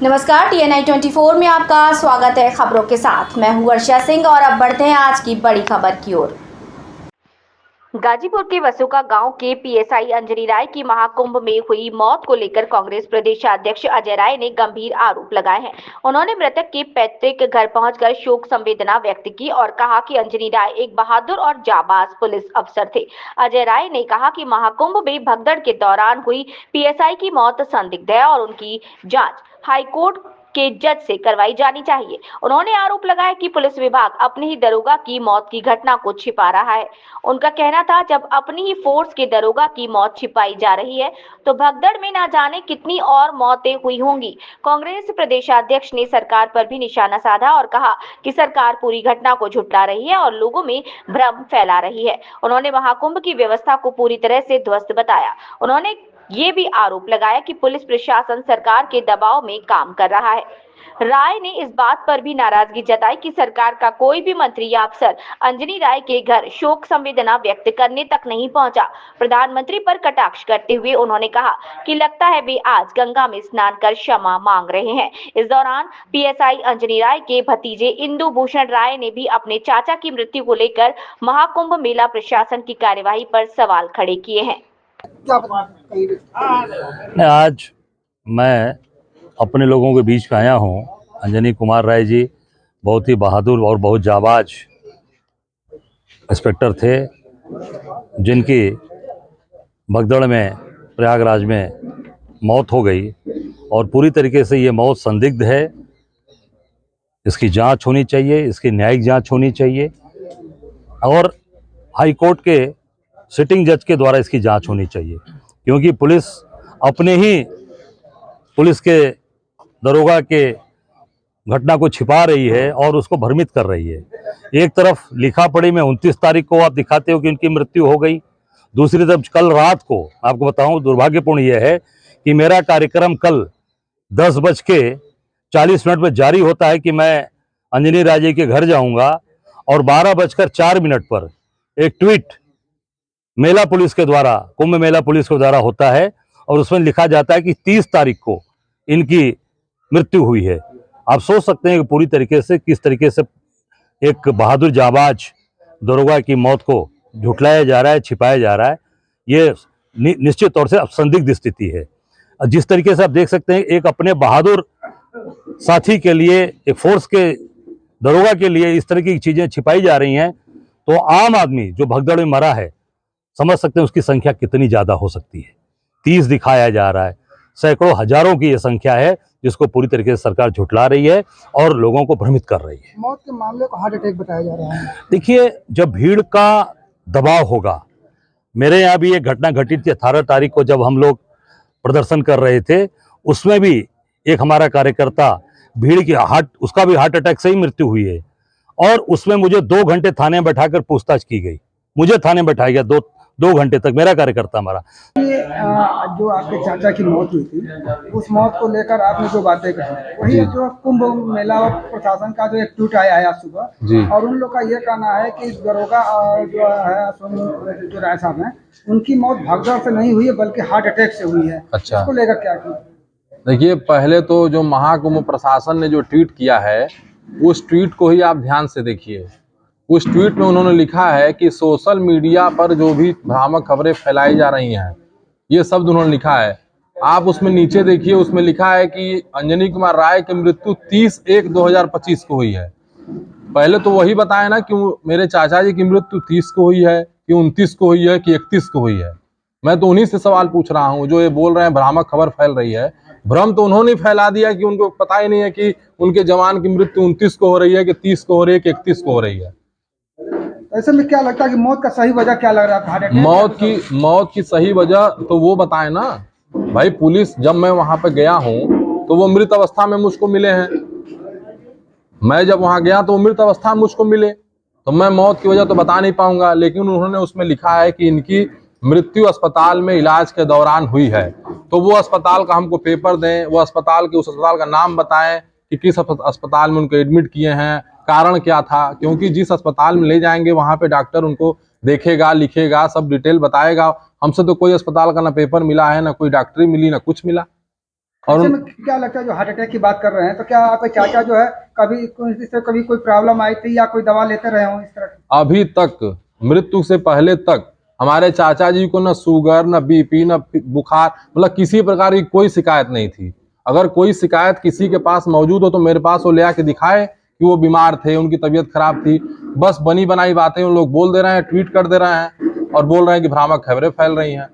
नमस्कार, TNI 24 में आपका स्वागत है। खबरों के साथ मैं हूं वर्षा सिंह और अब बढ़ते हैं आज की बड़ी खबर की ओर। गाजीपुर के वसुका गांव के PSI अंजनी राय की महाकुंभ में हुई मौत को लेकर कांग्रेस प्रदेशाध्यक्ष अजय राय ने गंभीर आरोप लगाए हैं। उन्होंने मृतक के पैतृक घर पहुंचकर शोक संवेदना व्यक्त की और कहा कि अंजनी राय एक बहादुर और जाबाज पुलिस अफसर थे। अजय राय ने कहा कि महाकुंभ में भगदड़ के दौरान हुई PSI की मौत संदिग्ध है और उनकी जांच हाईकोर्ट के जज से करवाई जानी चाहिए। उन्होंने आरोप लगाया कि पुलिस विभाग अपने ही दरोगा की मौत की घटना को छिपा रहा है। उनका कहना था, जब अपनी ही फोर्स के दरोगा की मौत छिपाई जा रही है तो भगदड़ में ना जाने कितनी और मौतें हुई होंगी। कांग्रेस प्रदेशाध्यक्ष ने सरकार पर भी निशाना साधा और कहा कि सरकार पूरी घटना को झुठला रही है और लोगों में भ्रम फैला रही है। उन्होंने महाकुंभ की व्यवस्था को पूरी तरह से ध्वस्त बताया। उन्होंने ये भी आरोप लगाया कि पुलिस प्रशासन सरकार के दबाव में काम कर रहा है। राय ने इस बात पर भी नाराजगी जताई कि सरकार का कोई भी मंत्री या अफसर अंजनी राय के घर शोक संवेदना व्यक्त करने तक नहीं पहुंचा। प्रधानमंत्री पर कटाक्ष करते हुए उन्होंने कहा कि लगता है वे आज गंगा में स्नान कर क्षमा मांग रहे हैं। इस दौरान PSI अंजनी राय के भतीजे इंदु भूषण राय ने भी अपने चाचा की मृत्यु को लेकर महाकुंभ मेला प्रशासन की कार्यवाही पर सवाल खड़े किए हैं। आज मैं अपने लोगों के बीच में आया हूं। अंजनी कुमार राय जी बहुत ही बहादुर और बहुत जाबाज इंस्पेक्टर थे, जिनकी भगदड़ में प्रयागराज में मौत हो गई और पूरी तरीके से ये मौत संदिग्ध है। इसकी जांच होनी चाहिए, इसकी न्यायिक जांच होनी चाहिए और हाई कोर्ट के सिटिंग जज के द्वारा इसकी जांच होनी चाहिए, क्योंकि पुलिस अपने ही पुलिस के दरोगा के घटना को छिपा रही है और उसको भ्रमित कर रही है। एक तरफ लिखा पढ़ी में 29 तारीख को आप दिखाते हो कि उनकी मृत्यु हो गई, दूसरी तरफ कल रात को आपको बताऊं, दुर्भाग्यपूर्ण यह है कि मेरा कार्यक्रम कल 10:40 में जारी होता है कि मैं अंजनी राय जी के घर जाऊंगा और 12:04 पर एक ट्वीट मेला पुलिस के द्वारा, कुंभ मेला पुलिस के द्वारा होता है और उसमें लिखा जाता है कि 30 तारीख को इनकी मृत्यु हुई है। आप सोच सकते हैं कि पूरी तरीके से किस तरीके से एक बहादुर जाबाज दरोगा की मौत को झुठलाया जा रहा है, छिपाया जा रहा है। ये निश्चित तौर से संदिग्ध स्थिति है। जिस तरीके से आप देख सकते हैं, एक अपने बहादुर साथी के लिए, एक फोर्स के दरोगा के लिए इस तरह की चीजें छिपाई जा रही हैं, तो आम आदमी जो भगदड़ में मरा है समझ सकते हैं उसकी संख्या कितनी ज्यादा हो सकती है। 30 दिखाया जा रहा है, सैकड़ों हजारों की यह संख्या है जिसको पूरी तरीके से सरकार झुठला रही है और लोगों को भ्रमित कर रही है। मौत के मामले को हार्ट अटैक बताया जा रहा है। देखिए, जब भीड़ का दबाव होगा, मेरे यहाँ भी एक घटना घटी थी 18 तारीख को, जब हम लोग प्रदर्शन कर रहे थे, उसमें भी एक हमारा कार्यकर्ता भीड़ की उसका भी हार्ट अटैक से ही मृत्यु हुई है और उसमें मुझे 2 घंटे थाने में बैठाकर पूछताछ की गई। मुझे थाने में बैठाया गया 2 घंटे तक, मेरा कार्यकर्ता हमारा। ये जो आपके चाचा की मौत हुई थी, उस मौत को लेकर आपने जो बातें कही, वही जो कुंभ मेला प्रशासन का जो एक ट्वीट आया है आज सुबह, और उन लोग का ये कहना है कि दरोगा जो है जो राय साहब हैं, उनकी मौत भगदड़ से नहीं हुई है बल्कि हार्ट अटैक से हुई है। अच्छा, इसको लेकर क्या की? देखिए, पहले तो जो महाकुंभ प्रशासन ने जो ट्वीट किया है, उस ट्वीट को ही आप ध्यान से देखिए। उस ट्वीट में उन्होंने लिखा है कि सोशल मीडिया पर जो भी भ्रामक खबरें फैलाई जा रही हैं, ये शब्द उन्होंने लिखा है। आप उसमें नीचे देखिए, उसमें लिखा है कि अंजनी कुमार राय की मृत्यु 30/1/2025 को हुई है। पहले तो वही बताए ना कि मेरे चाचा जी की मृत्यु 30 को हुई है कि 29 को हुई है कि 31 को हुई है। मैं तो उन्हीं से सवाल पूछ रहा हूँ जो ये बोल रहे हैं भ्रामक खबर फैल रही है। भ्रम तो उन्होंने फैला दिया कि उनको पता ही नहीं है कि उनके जवान की मृत्यु 29 को हो रही है कि 30 को हो रही है कि 31 को हो रही है। ऐसे में क्या लगता है कि मौत का सही वजह क्या लग रहा था? मौत की सही वजह तो वो बताए ना भाई। पुलिस, जब मैं वहां पे गया हूं तो वो मृत अवस्था में मुझको मिले हैं। मैं जब वहां गया तो वो मृत अवस्था में मुझको मिले, तो मैं मौत की वजह तो बता नहीं पाऊंगा। लेकिन उन्होंने उसमें लिखा है कि इनकी मृत्यु अस्पताल में इलाज के दौरान हुई है, तो वो अस्पताल का हमको पेपर दें, वो अस्पताल के, उस अस्पताल का नाम बताएं कि किस अस्पताल में उनको एडमिट किए हैं, कारण क्या था। क्योंकि जिस अस्पताल में ले जाएंगे वहां पे डॉक्टर उनको देखेगा, लिखेगा, सब डिटेल बताएगा। हमसे तो कोई अस्पताल का ना पेपर मिला है, ना कोई डॉक्टरी मिली, ना कुछ मिला। और ऐसे में क्या लगता है जो हार्ट अटैक की बात कर रहे हैं, तो क्या आपके चाचा जो है कभी कोई प्रॉब्लम आई थी या कोई दवा लेते रहे हो इस तरह की? अभी तक मृत्यु से पहले तक हमारे चाचा जी को न शुगर, न बीपी, न बुखार, मतलब किसी प्रकार की कोई शिकायत नहीं थी। अगर कोई शिकायत किसी के पास मौजूद हो तो मेरे पास वो ले आके दिखाए कि वो बीमार थे, उनकी तबीयत खराब थी। बस बनी बनाई बातें उन लोग बोल दे रहे हैं, ट्वीट कर दे रहे हैं और बोल रहे हैं कि भ्रामक खबरें फैल रही हैं।